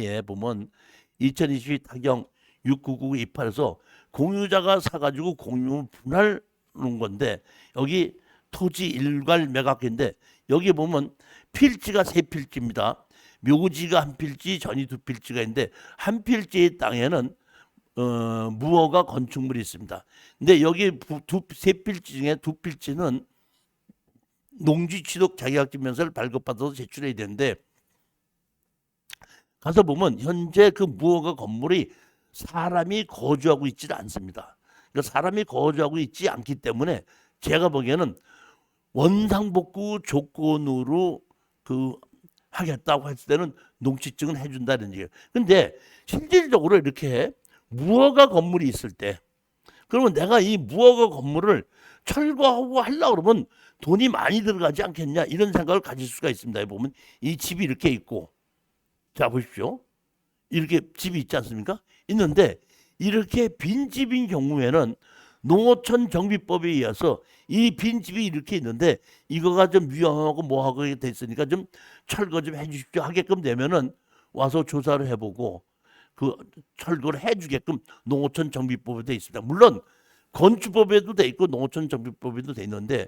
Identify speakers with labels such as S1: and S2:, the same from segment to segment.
S1: 에 보면 2022 타경 69928에서 공유자가 사가지고 공유 분할 놓은 건데 여기 토지 일괄 매각인데 여기 보면 필지가 세 필지입니다. 묘지가 한 필지, 전이 두 필지가 있는데 한 필지의 땅에는 무허가 건축물이 있습니다. 근데 여기 세 필지 중에 두 필지는 농지 취득 자격증 명서를 발급받아서 제출해야 되는데 가서 보면 현재 그 무허가 건물이 사람이 거주하고 있지는 않습니다. 그러니까 사람이 거주하고 있지 않기 때문에 제가 보기에는 원상복구 조건으로 그 하겠다고 했을 때는 농지증은 해준다는 얘기예요. 근데 실질적으로 이렇게 무허가 건물이 있을 때 그러면 내가 이 무허가 건물을 철거하고 하려고 그러면 돈이 많이 들어가지 않겠냐 이런 생각을 가질 수가 있습니다. 보면 이 집이 이렇게 있고 자 보십시오. 이렇게 집이 있지 않습니까? 있는데 이렇게 빈집인 경우에는 농어촌 정비법에 의해서 이 빈집이 이렇게 있는데 이거가 좀 위험하고 뭐하고 돼 있으니까 좀 철거 좀 해주십시오 하게끔 되면은 와서 조사를 해보고 그 철거를 해주게끔 농어촌 정비법에 돼 있습니다. 물론 건축법에도 돼 있고 농어촌 정비법에도 돼 있는데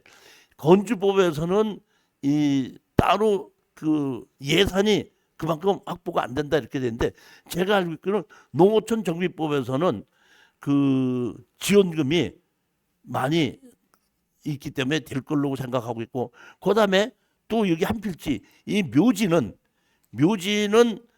S1: 건축법에서는 이 따로 그 예산이 그만큼 확보가 안 된다 이렇게 되는데 제가 알고 있기로는 농어촌 정비법에서는 그 지원금이 많이 있기 때문에 될 걸로 생각하고 있고 그다음에 또 여기 한 필지 이 묘지는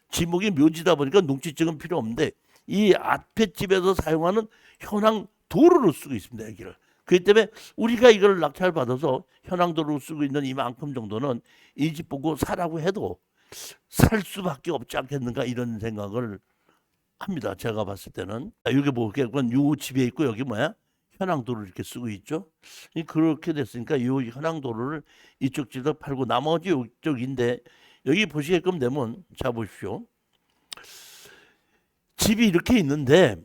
S1: 지목이 묘지다 보니까 농지증은 필요 없는데 이 앞에 집에서 사용하는 현황 도로로 쓰고 있습니다. 여기를. 그렇기 때문에 우리가 이걸 낙찰 받아서 현황 도로로 쓰고 있는 이만큼 정도는 이 집 보고 사라고 해도 살 수밖에 없지 않겠는가 이런 생각을 합니다. 제가 봤을 때는 여기 뭐 그건 요 집에 있고 여기 뭐야 현황도를 이렇게 쓰고 있죠. 그렇게 됐으니까 요 현황도를 이쪽 집도 팔고 나머지 이쪽인데 여기 보시게끔 되면 자 보십시오. 집이 이렇게 있는데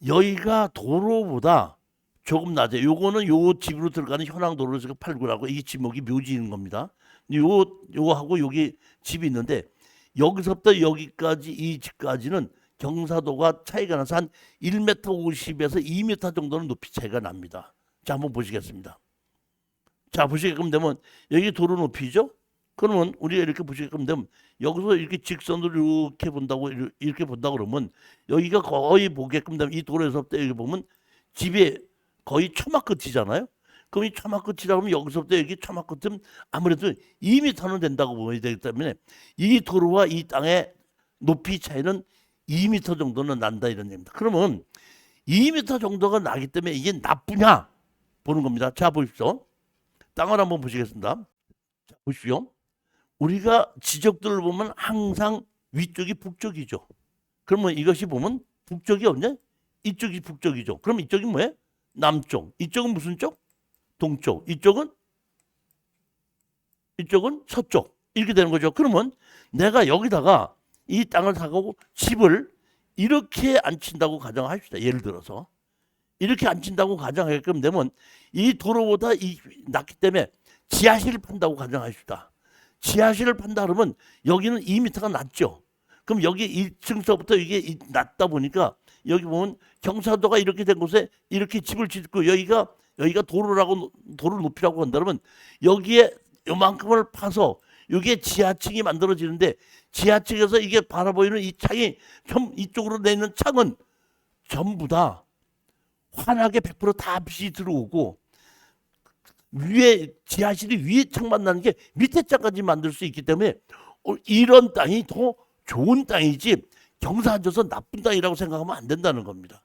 S1: 여기가 도로보다 조금 낮아요. 요거는 요 집으로 들어가는 현황도로를 제가 팔고라고 이게 지목이 묘지인 겁니다. 요거하고 여기 집이 있는데 여기서부터 여기까지 이 집까지는 경사도가 차이가 나서 한 1m 50에서 2m 정도는 높이 차이가 납니다. 자 한번 보시겠습니다. 자 보시게끔 되면 여기 도로 높이죠. 그러면 우리가 이렇게 보시게끔 되면 여기서 이렇게 직선으로 이렇게 본다고 그러면 여기가 거의 보게끔 되면 이 도로에서부터 여기 보면 집이 거의 초막 끝이잖아요. 그럼 이 초막 끝이라 그러면 여기서부터 여기 초막 끝은 아무래도 2m는 된다고 보여야 되기 때문에 이 도로와 이 땅의 높이 차이는 2m 정도는 난다 이런 얘기입니다. 그러면 2m 정도가 나기 때문에 이게 나쁘냐 보는 겁니다. 자 보십시오. 땅을 한번 보시겠습니다. 자 보십시오. 우리가 지적들을 보면 항상 위쪽이 북쪽이죠. 그러면 이것이 보면 북쪽이 없냐? 이쪽이 북쪽이죠. 그럼 이쪽이 뭐예요? 남쪽. 이쪽은 무슨 쪽? 동쪽. 이쪽은 서쪽. 이렇게 되는 거죠. 그러면 내가 여기다가 이 땅을 사고 집을 이렇게 앉힌다고 가정합시다. 예를 들어서 이렇게 앉힌다고 가정하게끔 되면 이 도로보다 낮기 때문에 지하실을 판다고 가정합시다. 지하실을 판다 그러면 여기는 2m가 낮죠. 그럼 여기 1층서부터 이게 낮다 보니까 여기 보면 경사도가 이렇게 된 곳에 이렇게 집을 짓고 여기가 도로라고 도로 높이라고 한다면 여기에 요만큼을 파서 여기에 지하층이 만들어지는데 지하층에서 이게 바라보이는 이 창이 이쪽으로 내는 창은 전부 다 환하게 100%다 빛이 들어오고 위에 지하실이 위에 창만 나는 게 밑에 창까지 만들 수 있기 때문에 이런 땅이 더 좋은 땅이지 경사 앉아서 나쁜 땅이라고 생각하면 안 된다는 겁니다.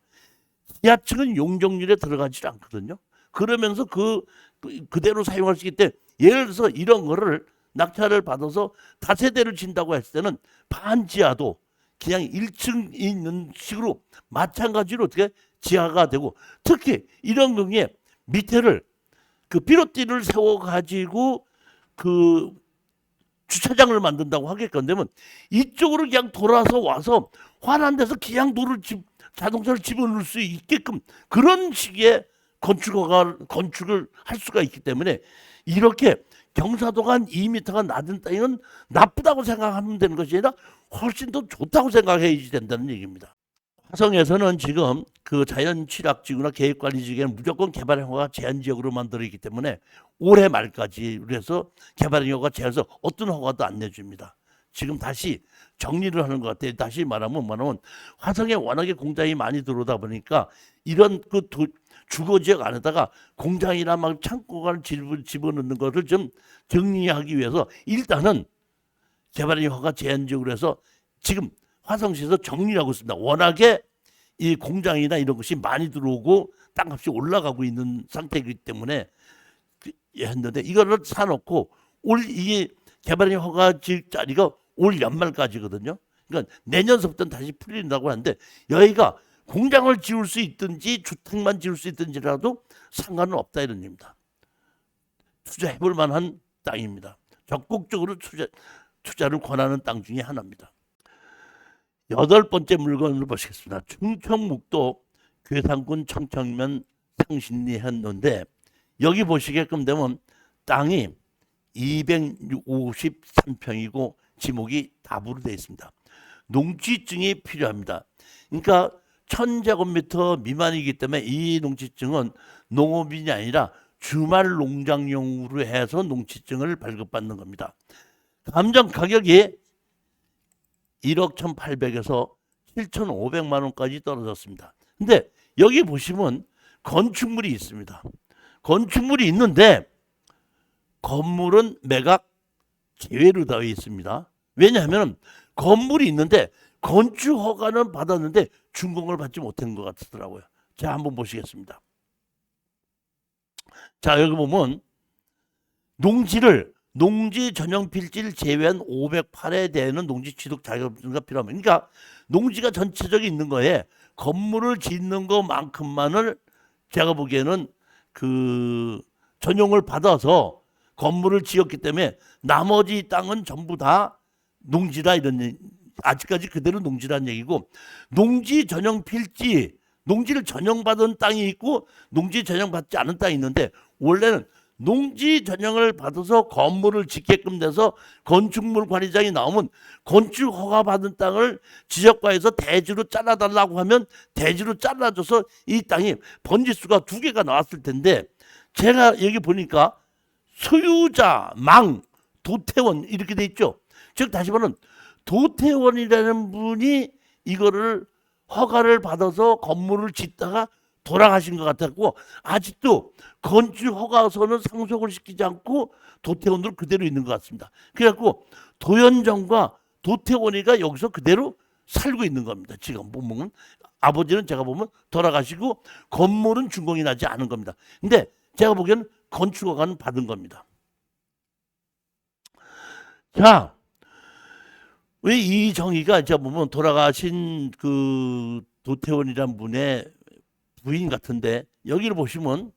S1: 지하층은 용적률에 들어가지 않거든요. 그러면서 그대로 사용할 수 있기 때문에 예를 들어서 이런 거를 낙찰을 받아서 다세대를 진다고 했을 때는 반지하도 그냥 1층 있는 식으로 마찬가지로 어떻게 지하가 되고 특히 이런 경우에 밑에를 그 비료띠를 세워가지고 그 주차장을 만든다고 하게끔 되면 이쪽으로 그냥 돌아서 와서 환한 데서 그냥 자동차를 집어넣을 수 있게끔 그런 식의 건축을 할 수가 있기 때문에 이렇게 경사도가 한 2m가 낮은 땅은 나쁘다고 생각하면 되는 것이 아니라 훨씬 더 좋다고 생각해야지 된다는 얘기입니다. 화성에서는 지금 그 자연취락지구나 계획관리지구에는 무조건 개발허가가 제한지역으로 만들어 있기 때문에 올해 말까지 그래서 개발허가가 제한해서 어떤 허가도 안 내줍니다. 지금 다시 정리를 하는 것 같아요. 다시 말하면 화성에 워낙에 공장이 많이 들어오다 보니까 이런 그 주거지역 안에다가 공장이나 막 창고를 집어넣는 것을 좀 정리하기 위해서 일단은 개발허가 제한지역으로 해서 지금 화성시에서 정리를 하고 있습니다. 워낙에 이 공장이나 이런 것이 많이 들어오고 땅값이 올라가고 있는 상태이기 때문에 했는데 이거를 사놓고 올 이게 개발의 허가 지을 자리가 올 연말까지거든요. 그러니까 내년서부터는 다시 풀린다고 하는데 여기가 공장을 지을 수 있든지 주택만 지을 수 있든지라도 상관은 없다 이런 얘기입니다. 투자해볼 만한 땅입니다. 적극적으로 투자를 권하는 땅 중에 하나입니다. 8번째 물건을 보시겠습니다. 충청북도 괴산군 청평면 상신리 했는데 여기 보시게끔 되면 땅이 253평이고 지목이 답으로 되어 있습니다. 농지증이 필요합니다. 그러니까 1000제곱미터 미만이기 때문에 이 농지증은 농업인이 아니라 주말 농장용으로 해서 농지증을 발급받는 겁니다. 감정 가격이 1억 1,800에서 7,500만 원까지 떨어졌습니다. 근데 여기 보시면 건축물이 있습니다. 건축물이 있는데 건물은 매각 제외로 되어 있습니다. 왜냐하면 건물이 있는데 건축 허가는 받았는데 준공을 받지 못한 것 같더라고요. 자, 한번 보시겠습니다. 자, 여기 보면 농지 전용 필지를 제외한 508에 대한 농지 취득 자격증가 필요합니다. 그러니까 농지가 전체적인 있는 거에 건물을 짓는 것만큼만을 제가 보기에는 그 전용을 받아서 건물을 지었기 때문에 나머지 땅은 전부 다 농지다 이런 아직까지 그대로 농지라는 얘기고 농지 전용 필지 농지를 전용받은 땅이 있고 농지 전용받지 않은 땅이 있는데 원래는 농지 전용을 받아서 건물을 짓게끔 돼서 건축물 관리장이 나오면 건축 허가 받은 땅을 지적과에서 대지로 잘라달라고 하면 대지로 잘라줘서 이 땅이 번지수가 2개가 나왔을 텐데 제가 여기 보니까 소유자, 망, 도태원 이렇게 돼 있죠. 즉 다시 말하면 도태원이라는 분이 이거를 허가를 받아서 건물을 짓다가 돌아가신 것 같았고 아직도 건축 허가서는 상속을 시키지 않고 도태원으로 그대로 있는 것 같습니다. 그래갖고 도연정과 도태원이가 여기서 그대로 살고 있는 겁니다. 지금 보면 아버지는 제가 보면 돌아가시고 건물은 준공이 나지 않은 겁니다. 근데 제가 보기에는 건축 허가는 받은 겁니다. 자, 왜 이정희가 제가 보면 돌아가신 그 도태원이란 분의 부인 같은데 여기를 보시면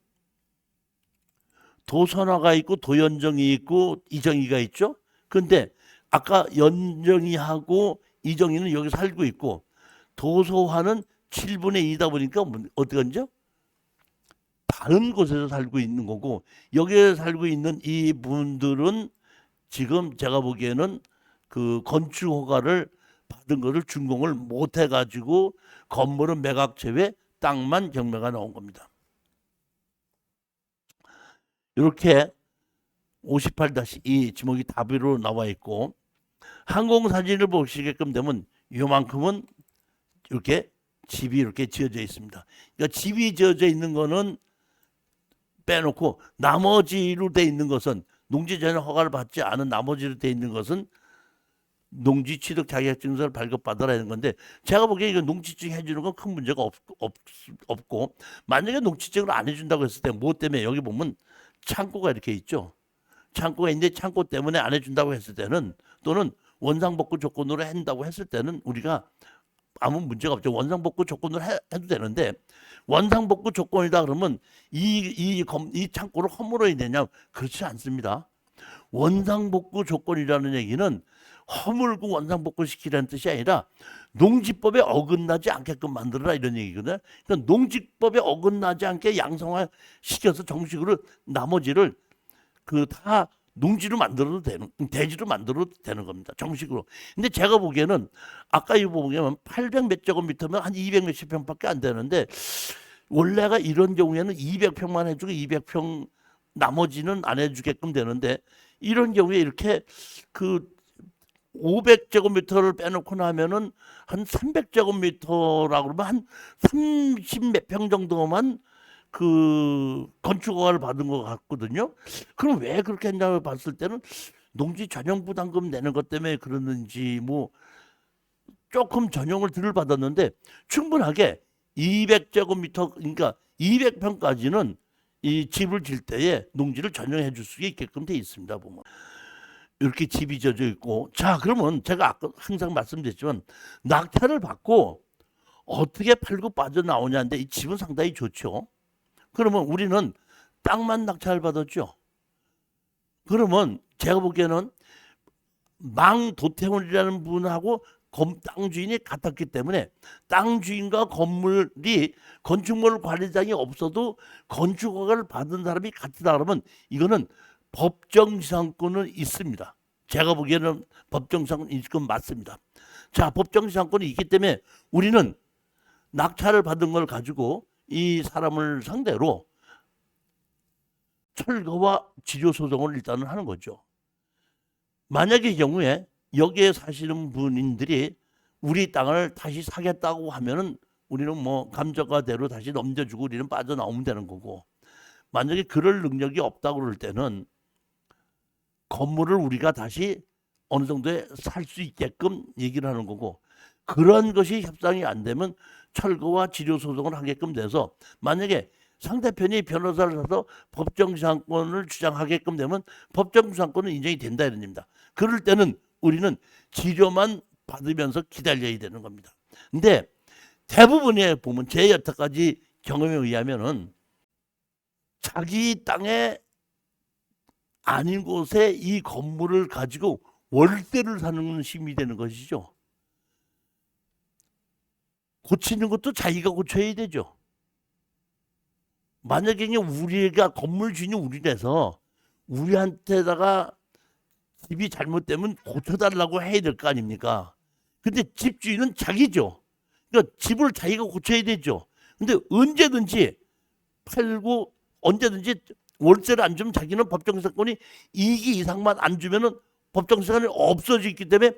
S1: 도선화가 있고 도연정이 있고 이정희가 있죠. 근데 아까 연정이하고 이정희는 여기 살고 있고 도소화는 7분의 2다 보니까 어떻게 하죠? 다른 곳에서 살고 있는 거고 여기에 살고 있는 이 분들은 지금 제가 보기에는 그 건축 허가를 받은 것을 준공을 못 해가지고 건물은 매각 제외 땅만 경매가 나온 겁니다. 이렇게 58-2 지목이 답으로 나와 있고 항공사진을 보시게끔 되면 이만큼은 이렇게 집이 이렇게 지어져 있습니다. 그러니까 집이 지어져 있는 거는 빼놓고 나머지로 돼 있는 것은 농지 전용 허가를 받지 않은 나머지로 돼 있는 것은 농지 취득 자격증서를 발급받아라 하는 건데 제가 보기에 이거 농지증 해주는 건 큰 문제가 없고 만약에 농지증을 안 해준다고 했을 때 뭐 때문에 여기 보면 창고가 이렇게 있죠. 창고가 있는데 창고 때문에 안 해준다고 했을 때는 또는 원상복구 조건으로 한다고 했을 때는 우리가 아무 문제가 없죠. 원상복구 조건으로 해도 되는데 원상복구 조건이다 그러면 이 창고를 허물어야 되냐? 그렇지 않습니다. 원상복구 조건이라는 얘기는 허물고 원상복구 시키라는 뜻이 아니라 농지법에 어긋나지 않게끔 만들어라 이런 얘기거든요. 그러니까 농지법에 어긋나지 않게 양성화 시켜서 정식으로 나머지를 그 다 농지로 만들어도 되는, 대지로 만들어도 되는 겁니다. 정식으로. 근데 제가 보기에는 아까 이거 보면 800 몇 제곱미터면 한 200 몇십 평밖에 안 되는데 원래가 이런 경우에는 200평만 해주고 200평 나머지는 안 해주게끔 되는데 이런 경우에 이렇게 그 500제곱미터를 빼놓고 나면은 한 300제곱미터라고 그러면 한 30 몇 평 정도만 그 건축허가를 받은 것 같거든요. 그럼 왜 그렇게 했냐고 봤을 때는 농지 전용 부담금 내는 것 때문에 그러는지 뭐 조금 전용을 덜 받았는데 충분하게 200제곱미터 그러니까 200평까지는 이 집을 질 때에 농지를 전용해 줄 수 있게끔 돼 있습니다. 보면 이렇게 집이 져져 있고 자 그러면 제가 아까 항상 말씀드렸지만 낙찰을 받고 어떻게 팔고 빠져나오냐인데 이 집은 상당히 좋죠. 그러면 우리는 땅만 낙찰 받았죠. 그러면 제가 보기에는 망도태훈이라는 분하고 땅 주인이 같았기 때문에 땅 주인과 건물이 건축물 관리장이 없어도 건축허가를 받은 사람이 같다 그러면 이거는 법정지상권은 있습니다. 제가 보기에는 법정지상권 있을 건 맞습니다. 자, 법정지상권이 있기 때문에 우리는 낙찰을 받은 걸 가지고 이 사람을 상대로 철거와 지료 소송을 일단은 하는 거죠. 만약의 경우에 여기에 사시는 분들이 우리 땅을 다시 사겠다고 하면은 우리는 뭐 감정가대로 다시 넘겨주고 우리는 빠져나오면 되는 거고 만약에 그럴 능력이 없다고 그럴 때는 건물을 우리가 다시 어느 정도에 살 수 있게끔 얘기를 하는 거고 그런 것이 협상이 안 되면 철거와 지료 소송을 하게끔 돼서 만약에 상대편이 변호사를 사서 법정지상권을 주장하게끔 되면 법정지상권은 인정이 된다 이런 겁니다. 그럴 때는 우리는 지료만 받으면서 기다려야 되는 겁니다. 근데 대부분의 보면 제 여태까지 경험에 의하면은 자기 땅에 아닌 곳에 이 건물을 가지고 월세를 사는 심이 되는 것이죠. 고치는 것도 자기가 고쳐야 되죠. 만약에 우리가 건물 주인이 우리라서 우리한테다가 집이 잘못되면 고쳐달라고 해야 될 거 아닙니까? 근데 집주인은 자기죠. 그러니까 집을 자기가 고쳐야 되죠. 근데 언제든지 팔고 언제든지 월세를 안 주면 자기는 법정지상권이 2기 이상만 안 주면은 법정지상권이 없어지기 때문에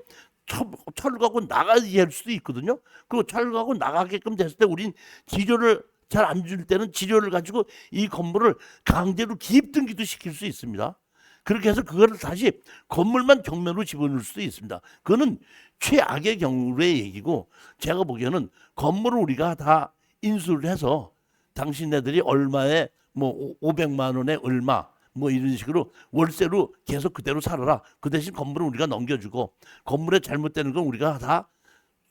S1: 철거하고 나가야 할 수도 있거든요. 그리고 철거하고 나가게끔 됐을 때 우린 지료를 잘 안 줄 때는 지료를 가지고 이 건물을 강제로 기입등기도 시킬 수 있습니다. 그렇게 해서 그거를 다시 건물만 경매로 집어넣을 수도 있습니다. 그거는 최악의 경우의 얘기고 제가 보기에는 건물을 우리가 다 인수를 해서 당신네들이 얼마에 뭐 500만 원에 얼마 뭐 이런 식으로 월세로 계속 그대로 살아라. 그 대신 건물을 우리가 넘겨주고 건물에 잘못되는 건 우리가 다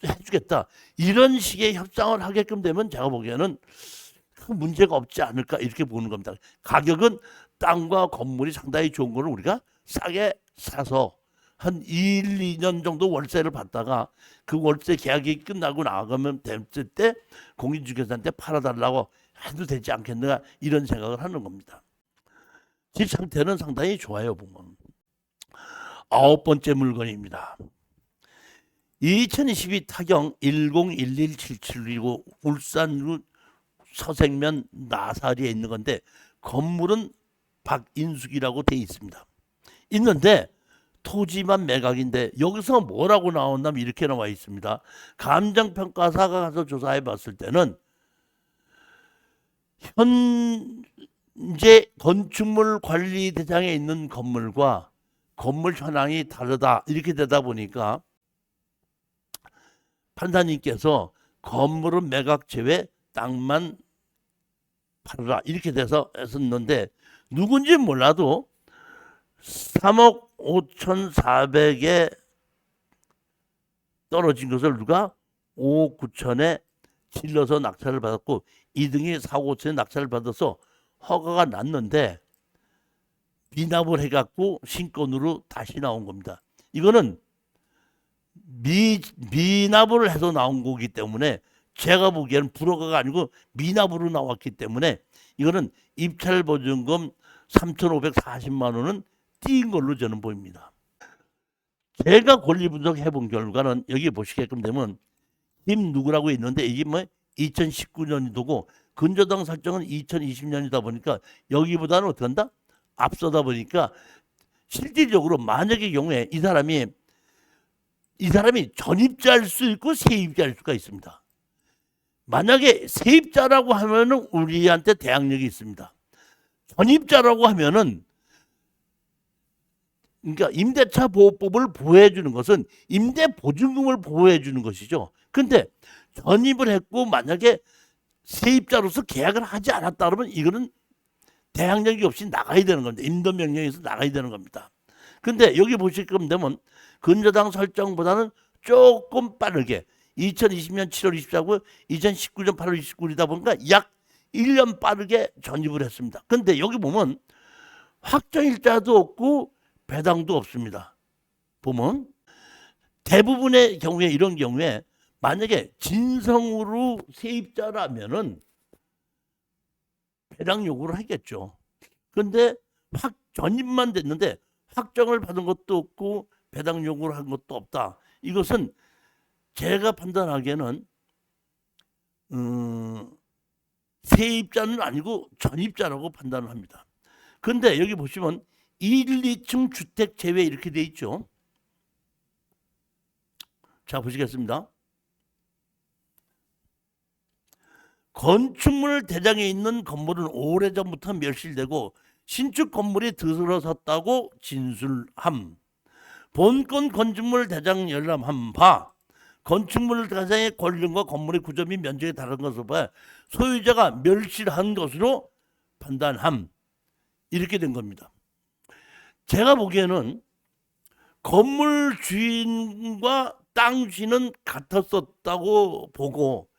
S1: 해주겠다. 이런 식의 협상을 하게끔 되면 제가 보기에는 큰 문제가 없지 않을까 이렇게 보는 겁니다. 가격은 땅과 건물이 상당히 좋은 거를 우리가 싸게 사서 한 1, 2년 정도 월세를 받다가 그 월세 계약이 끝나고 나가면 됐을 때 공인중개사한테 팔아달라고 해도 되지 않겠는가 이런 생각을 하는 겁니다. 집 상태는 상당히 좋아요. 보면 9번째 물건입니다. 2022 타경 101177이고 울산 서생면 나사리에 있는 건데 건물은 박인숙이라고 돼 있습니다. 있는데 토지만 매각인데 여기서 뭐라고 나온다면 이렇게 나와 있습니다. 감정평가사가 가서 조사해 봤을 때는 현재 건축물 관리 대상에 있는 건물과 건물 현황이 다르다 이렇게 되다 보니까 판사님께서 건물은 매각 제외 땅만 팔아라 이렇게 돼서 했었는데 누군지 몰라도 3억 5,400에 떨어진 것을 누가 5억 9천에 질러서 낙찰을 받았고 2등이 4억 5천에 낙찰을 받아서 허가가 났는데 미납을 해갖고 신권으로 다시 나온 겁니다. 이거는 미납을 해서 나온 거기 때문에 제가 보기에는 불허가가 아니고 미납으로 나왔기 때문에 이거는 입찰 보증금 3,540만 원은 띄인 걸로 저는 보입니다. 제가 권리 분석해 본 결과는 여기 보시게끔 되면 김 누구라고 있는데 이게 뭐 2019년도고 근저당 설정은 2020년이다 보니까 여기보다는 어떻게 한다? 앞서다 보니까 실질적으로 만약의 경우에 이 사람이 전입자일 수 있고 세입자일 수가 있습니다. 만약에 세입자라고 하면은 우리한테 대항력이 있습니다. 전입자라고 하면은 그러니까 임대차 보호법을 보호해 주는 것은 임대 보증금을 보호해 주는 것이죠. 근데 전입을 했고 만약에 세입자로서 계약을 하지 않았다 그러면 이거는 대항력이 없이 나가야 되는 겁니다. 임도명령에서 나가야 되는 겁니다. 근데 여기 보시게끔 되면 근저당 설정보다는 조금 빠르게 2020년 7월 24일, 2019년 8월 29일이다 보니까 약 1년 빠르게 전입을 했습니다. 근데 여기 보면 확정일자도 없고 배당도 없습니다. 보면 대부분의 경우에 이런 경우에 만약에 진성으로 세입자라면은 배당 요구를 하겠죠. 근데 전입만 됐는데 확정을 받은 것도 없고 배당 요구를 한 것도 없다. 이것은 제가 판단하기에는 세입자는 아니고 전입자라고 판단을 합니다. 근데 여기 보시면 1, 2층 주택 제외 이렇게 돼 있죠. 자 보시겠습니다. 건축물 대장에 있는 건물은 오래전부터 멸실되고 신축 건물이 들어섰다고 진술함. 본건 건축물 대장 열람한 바 건축물 대장의 권리과 건물의 구조 및 면적이 다른 것을 봐 소유자가 멸실한 것으로 판단함. 이렇게 된 겁니다. 제가 보기에는 건물 주인과 땅 주인은 같았었다고 보고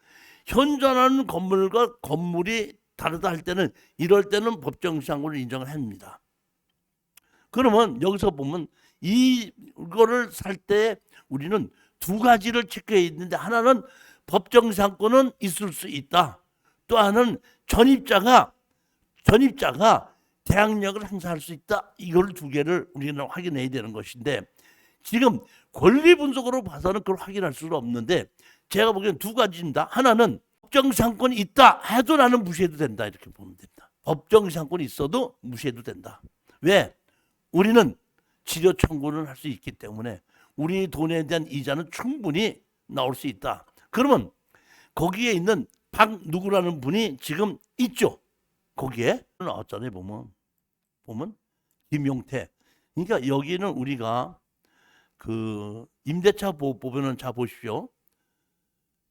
S1: 현존하는 건물과 건물이 다르다 할 때는 이럴 때는 법정상고를 인정을 합니다. 그러면 여기서 보면 이거를 살 때 우리는 두 가지를 체크해야 있는데 하나는 법정상고는 있을 수 있다. 또 하나는 전입자가 대항력을 행사할 수 있다. 이걸 두 개를 우리는 확인해야 되는 것인데 지금 권리 분석으로 봐서는 그걸 확인할 수는 없는데 제가 보기엔 두 가지입니다. 하나는 법정상권이 있다 해도 나는 무시해도 된다. 이렇게 보면 된다. 법정상권이 있어도 무시해도 된다. 왜? 우리는 지료 청구를 할 수 있기 때문에 우리 돈에 대한 이자는 충분히 나올 수 있다. 그러면 거기에 있는 박 누구라는 분이 지금 있죠. 거기에 나왔잖아요. 보면 김용태. 그러니까 여기는 우리가 그 임대차 보호법에는 자 보십시오.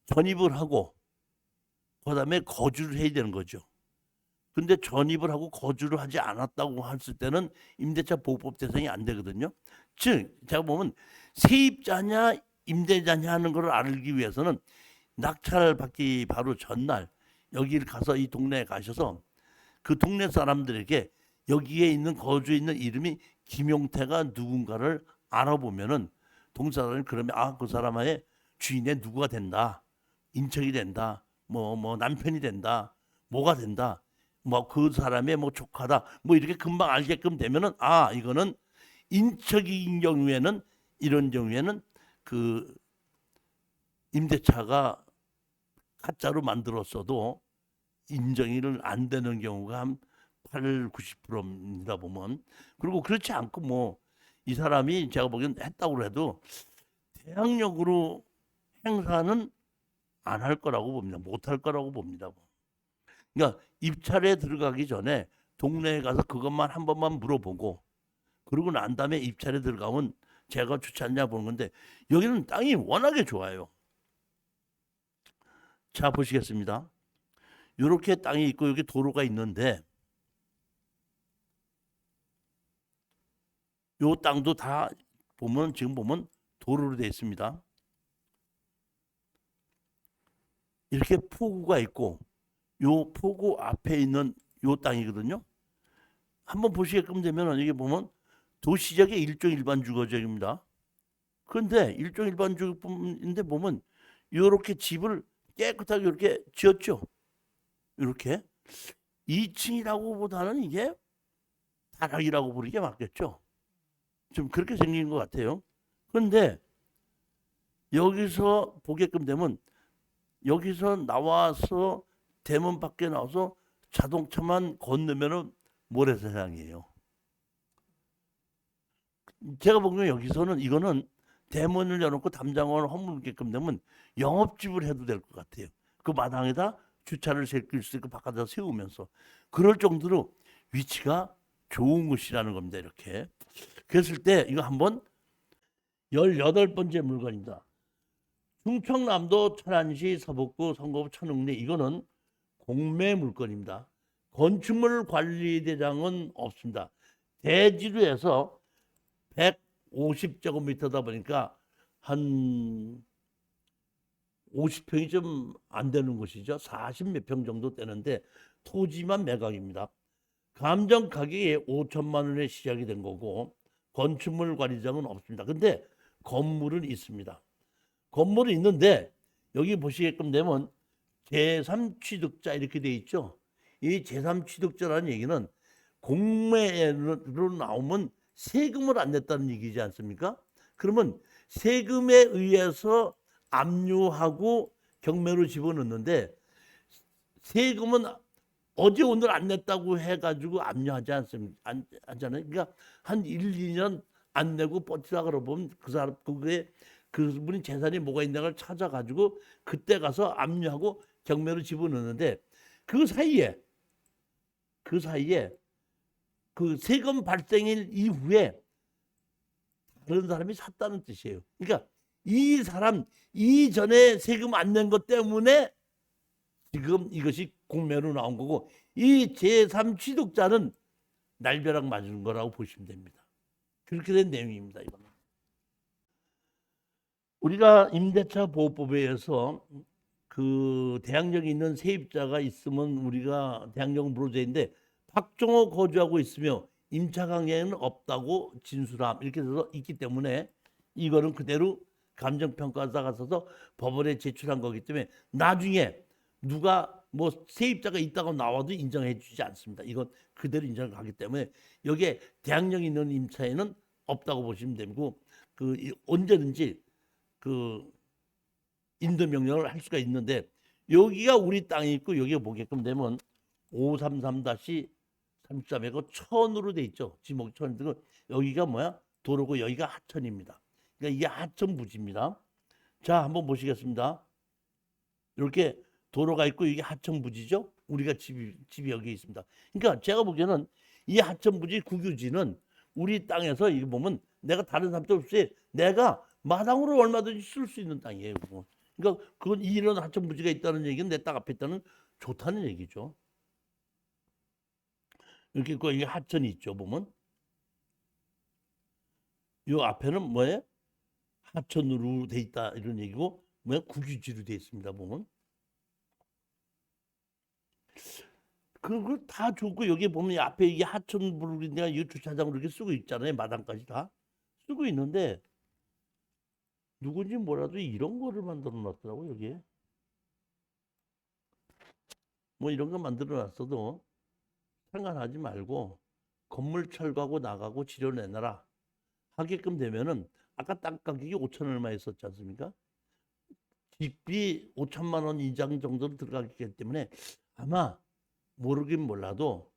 S1: 전입을 하고 그다음에 거주를 해야 되는 거죠. 근데 전입을 하고 거주를 하지 않았다고 했을 때는 임대차 보호법 대상이 안 되거든요. 즉 제가 보면 세입자냐 임대자냐 하는 걸 알기 위해서는 낙찰 받기 바로 전날 여기를 가서 이 동네에 가셔서 그 동네 사람들에게 여기에 있는 거주에 있는 이름이 김용태가 누군가를 알아보면은 동네 사람이 그러면 아 그 사람의 주인의 누구가 된다. 인척이 된다. 뭐 남편이 된다. 뭐가 된다. 뭐 그 사람의 뭐 조카다. 뭐 이렇게 금방 알게끔 되면은 아 이거는 인척인 경우에는 이런 경우에는 그 임대차가 가짜로 만들었어도 인정이 안 되는 경우가 한 8, 90%입니다 보면. 그리고 그렇지 않고 뭐 이 사람이 제가 보기엔 했다고 해도 대항력으로 행사는 안 할 거라고 봅니다. 못 할 거라고 봅니다. 그러니까 입찰에 들어가기 전에 동네에 가서 그것만 한 번만 물어보고 그러고 난 다음에 입찰에 들어가면 제가 좋지 않냐 보는 건데 여기는 땅이 워낙에 좋아요. 자 보시겠습니다. 이렇게 땅이 있고 여기 도로가 있는데 요 땅도 다 보면 지금 보면 도로로 되어 있습니다. 이렇게 포구가 있고 요 포구 앞에 있는 요 땅이거든요. 한번 보시게끔 되면 이게 보면 도시적의 일종 일반 주거지역입니다. 그런데 일종 일반 주거인데 보면 이렇게 집을 깨끗하게 이렇게 지었죠. 이렇게 2층이라고 보다는 이게 다락이라고 부르는 게 맞겠죠. 좀 그렇게 생긴 것 같아요. 그런데 여기서 보게끔 되면 여기서 나와서 대문 밖에 나와서 자동차만 건너면은 모래사장이에요. 제가 보기엔 여기서는 이거는 대문을 열어놓고 담장을 허물게끔 되면 영업집을 해도 될 것 같아요. 그 마당에다 주차를 세울 수 있고 바깥에다 세우면서 그럴 정도로 위치가 좋은 곳이라는 겁니다. 이렇게 그랬을 때 이거 한번 18번째 물건입니다. 충청남도 천안시 서북구 성곡 천흥리 이거는 공매 물건입니다. 건축물 관리대장은 없습니다. 대지루에서 150제곱미터다 보니까 한 50평이 좀 안 되는 곳이죠. 40몇 평 정도 되는데 토지만 매각입니다. 감정 가격이 5천만 원에 시작이 된 거고 건축물 관리장은 없습니다. 근데 건물은 있습니다. 건물은 있는데 여기 보시게끔 되면 제3취득자 이렇게 돼 있죠. 이 제3취득자라는 얘기는 공매로 나오면 세금을 안 냈다는 얘기지 않습니까? 그러면 세금에 의해서 압류하고 경매로 집어넣는데 세금은 어제 오늘 안 냈다고 해가지고 압류하지 않습니까? 하잖아요. 그러니까 한 1, 2년 안 내고 버티다 그러면 그 사람 그게 그분이 재산이 뭐가 있는 걸 찾아가지고 그때 가서 압류하고 경매로 집어넣는데 그 사이에 그 세금 발생일 이후에 다른 사람이 샀다는 뜻이에요. 그러니까 이 사람 이전에 세금 안 낸 것 때문에 지금 이것이 공매로 나온 거고 이 제3취득자는 날벼락 맞은 거라고 보시면 됩니다. 그렇게 된 내용입니다. 이거는. 우리가 임대차 보호법에 의해서 그 대항력이 있는 세입자가 있으면 우리가 대항력은 무효제인데 박종호 거주하고 있으며 임차강에는 없다고 진술함 이렇게 돼서 있기 때문에 이거는 그대로 감정평가사가 써서 법원에 제출한 거기 때문에 나중에 누가 뭐 세입자가 있다고 나와도 인정해 주지 않습니다. 이건 그대로 인정을 하기 때문에 여기에 대항력 있는 임차에는 없다고 보시면 되고 그 언제든지 그 인도 명령을 할 수가 있는데 여기가 우리 땅이 있고 여기에 보게끔 되면 533-33하고 천으로 돼 있죠. 지목 천. 여기가 뭐야? 도로고 여기가 하천입니다. 그러니까 이게 하천 부지입니다. 자, 한번 보시겠습니다. 이렇게 도로가 있고 이게 하천 부지죠. 우리가 집이 여기 있습니다. 그러니까 제가 보기에는 이 하천 부지 국유지는 우리 땅에서 이거 보면 내가 다른 사람도 없이 내가 마당으로 얼마든지 쓸 수 있는 땅이에요. 그러니까 그건 이런 하천 부지가 있다는 얘기는 내 땅 앞에 있다는 좋다는 얘기죠. 이렇게 있고 이게 하천이 있죠. 보면 이 앞에는 뭐예요? 하천으로 돼 있다 이런 얘기고 뭐야? 국유지로 돼 있습니다. 보면 그거 다 좋고 여기 보면 앞에 이게 하천물이 내가 이 주차장으로 이렇게 쓰고 있잖아요. 마당까지 다 쓰고 있는데 누군지 몰라도 이런 거를 만들어 놨더라고 여기에. 뭐 이런 거 만들어 놨어도 상관하지 말고 건물 철거하고 나가고 지려 내놔라 하게끔 되면은 아까 땅 가격이 5천 얼마 있었지 않습니까? 집이 5천만 원 이상 정도로 들어가기 때문에 아마 모르긴 몰라도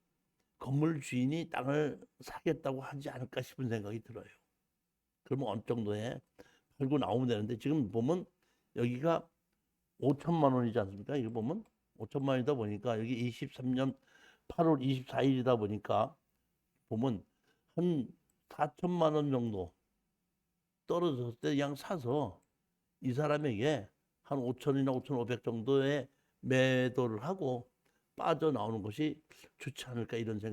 S1: 건물 주인이 땅을 사겠다고 하지 않을까 싶은 생각이 들어요. 그러면 어느 정도에 팔고 나오면 되는데 지금 보면 여기가 5천만 원이지 않습니까? 이거 보면 5천만 원이다 보니까 여기 23년 8월 24일이다 보니까 보면 한 4천만 원 정도 떨어졌을 때 그냥 사서 이 사람에게 한 5천이나 5,500 정도의 매도를 하고 빠져나오는 것이 좋지 않을까 이런 생각.